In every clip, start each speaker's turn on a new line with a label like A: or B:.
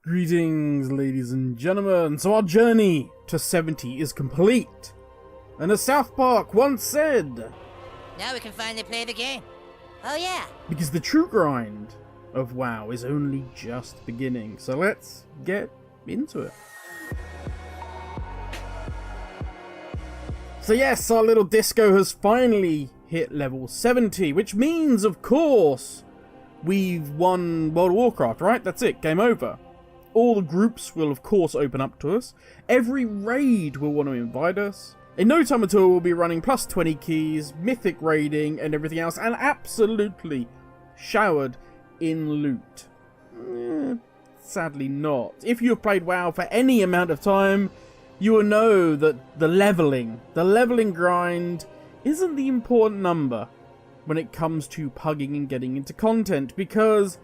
A: Greetings, ladies and gentlemen. So our journey to 70 is complete. And as South Park once said,
B: now we can finally play the game. Oh yeah.
A: Because the true grind of WoW is only just beginning. So let's get into it. So yes, our little disco has finally hit level 70, which means, of course, we've won World of Warcraft, right? That's it, game over. All the groups will, of course, open up to us. Every raid will want to invite us. In no time at all, we'll be running plus 20 keys, mythic raiding, and everything else, and absolutely showered in loot. Sadly not. If you have played WoW for any amount of time, you will know that the leveling grind isn't the important number when it comes to pugging and getting into content, because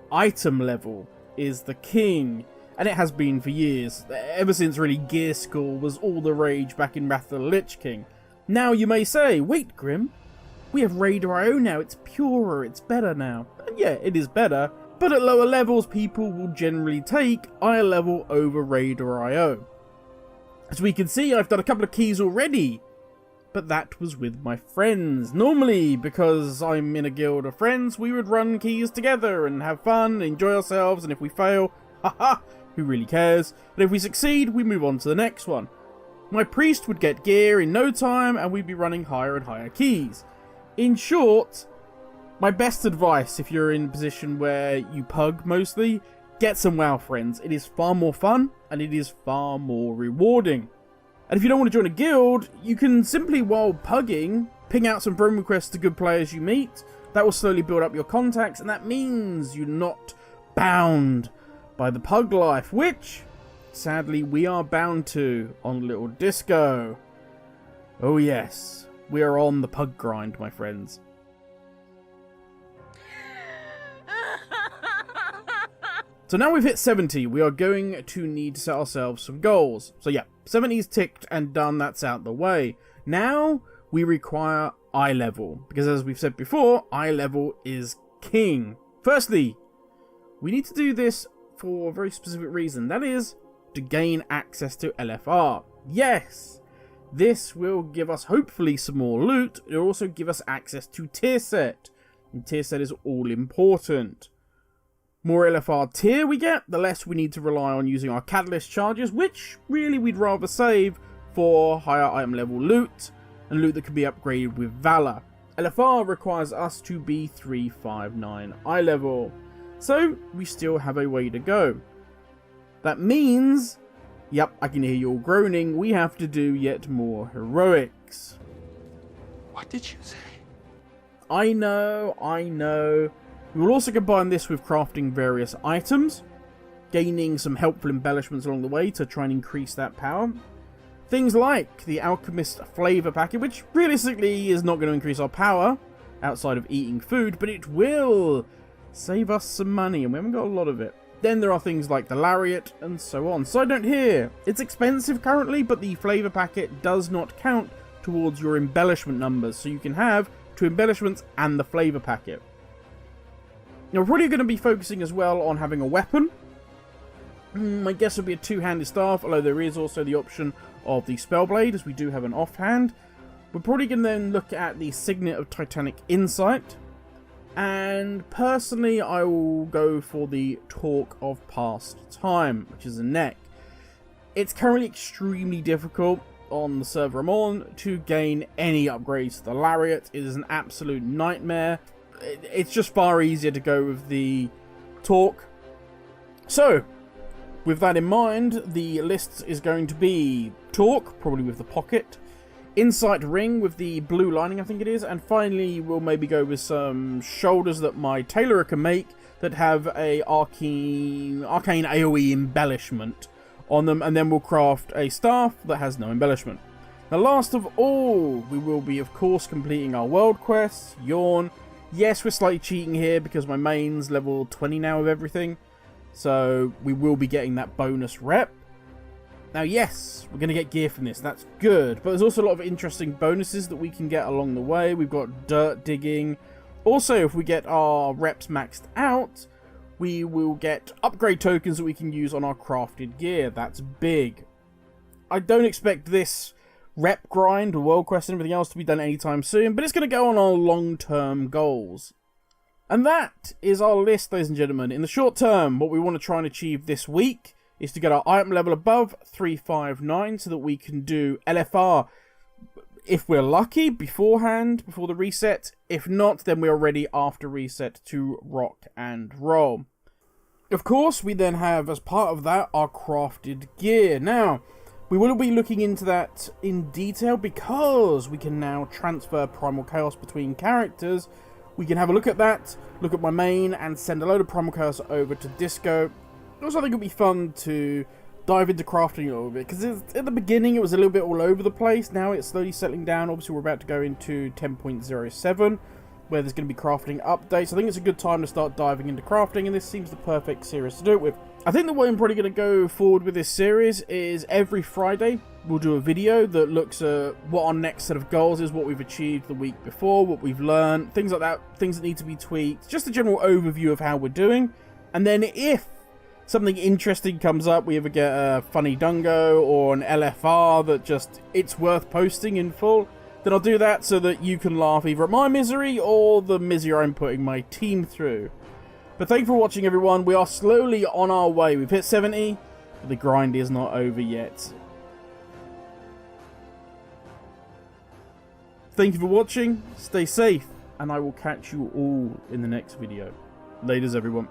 A: item level is the king, and it has been for years, ever since really gear score was all the rage back in Wrath of the Lich King. Now you may say, wait Grim, we have Raider.io now, it's purer, it's better now. And yeah, it is better, but at lower levels people will generally take higher level over Raider.io. As we can see, I've done a couple of keys already, but that was with my friends. Normally, because I'm in a guild of friends, we would run keys together and have fun, enjoy ourselves, and if we fail, haha, who really cares? And if we succeed, we move on to the next one. My priest would get gear in no time, and we'd be running higher and higher keys. In short, my best advice if you're in a position where you pug mostly, get some WoW friends. It is far more fun, and it is far more rewarding. And if you don't want to join a guild, you can simply, while pugging, ping out some friend requests to good players you meet. That will slowly build up your contacts, and that means you're not bound by the pug life, which, sadly, we are bound to on Little Disco. Oh yes, we are on the pug grind, my friends. So now we've hit 70, we are going to need to set ourselves some goals. So yeah, 70's ticked and done, that's out the way. Now we require eye level, because as we've said before, eye level is king. Firstly, we need to do this for a very specific reason, that is to gain access to LFR. Yes, this will give us hopefully some more loot. It will also give us access to tier set, and tier set is all important. More LFR tier we get, the less we need to rely on using our catalyst charges, which really we'd rather save for higher item level loot, and loot that can be upgraded with Valor. LFR requires us to be 359 eye level, so we still have a way to go. That means, yep, I can hear you all groaning, we have to do yet more heroics.
C: What did you say?
A: I know. We will also combine this with crafting various items, gaining some helpful embellishments along the way to try and increase that power. Things like the Alchemist Flavor Packet, which realistically is not going to increase our power outside of eating food, but it will save us some money, and we haven't got a lot of it. Then there are things like the Lariat and so on. Side note here, it's expensive currently, but the Flavor Packet does not count towards your embellishment numbers, so you can have 2 embellishments and the Flavor Packet. Now we're probably going to be focusing as well on having a weapon. My guess would be a 2-handed staff, although there is also the option of the Spellblade, as we do have an offhand. We're probably going to then look at the Signet of Titanic Insight. And personally, I will go for the Talk of Past Time, which is a neck. It's currently extremely difficult on the server I'm on to gain any upgrades to the Lariat. It is an absolute nightmare. It's just far easier to go with the Talk. So, with that in mind, the list is going to be Talk, probably with the Pocket, Insight Ring with the blue lining, I think it is, and finally we'll maybe go with some shoulders that my tailorer can make that have a arcane AoE embellishment on them, and then we'll craft a staff that has no embellishment. Now last of all, we will be of course completing our world quests. Yawn. Yes, we're slightly cheating here because my main's level 20 now of everything, so we will be getting that bonus rep. Now yes, we're going to get gear from this, that's good, but there's also a lot of interesting bonuses that we can get along the way. We've got dirt digging. Also, if we get our reps maxed out, we will get upgrade tokens that we can use on our crafted gear. That's big. I don't expect this rep grind or world quest and everything else to be done anytime soon, but it's going to go on our long-term goals. And that is our list, ladies and gentlemen. In the short term, what we want to try and achieve this week is to get our item level above 359 so that we can do LFR, if we're lucky, beforehand, before the reset. If not, then we are ready after reset to rock and roll. Of course, we then have, as part of that, our crafted gear. Now, we will be looking into that in detail because we can now transfer Primal Chaos between characters. We can have a look at that, look at my main, and send a load of Primal Chaos over to Disco. Also, I think it would be fun to dive into crafting a little bit, because at the beginning it was a little bit all over the place. Now it's slowly settling down. Obviously, we're about to go into 10.07, where there's going to be crafting updates. I think it's a good time to start diving into crafting, and this seems the perfect series to do it with. I think the way I'm probably going to go forward with this series is every Friday we'll do a video that looks at what our next set of goals is, what we've achieved the week before, what we've learned, things like that, things that need to be tweaked, just a general overview of how we're doing. And then if something interesting comes up, we either get a funny dungo or an LFR that just, it's worth posting in full, then I'll do that so that you can laugh either at my misery or the misery I'm putting my team through. But thank you for watching, everyone. We are slowly on our way. We've hit 70, but the grind is not over yet. Thank you for watching, stay safe, and I will catch you all in the next video. Laters, everyone.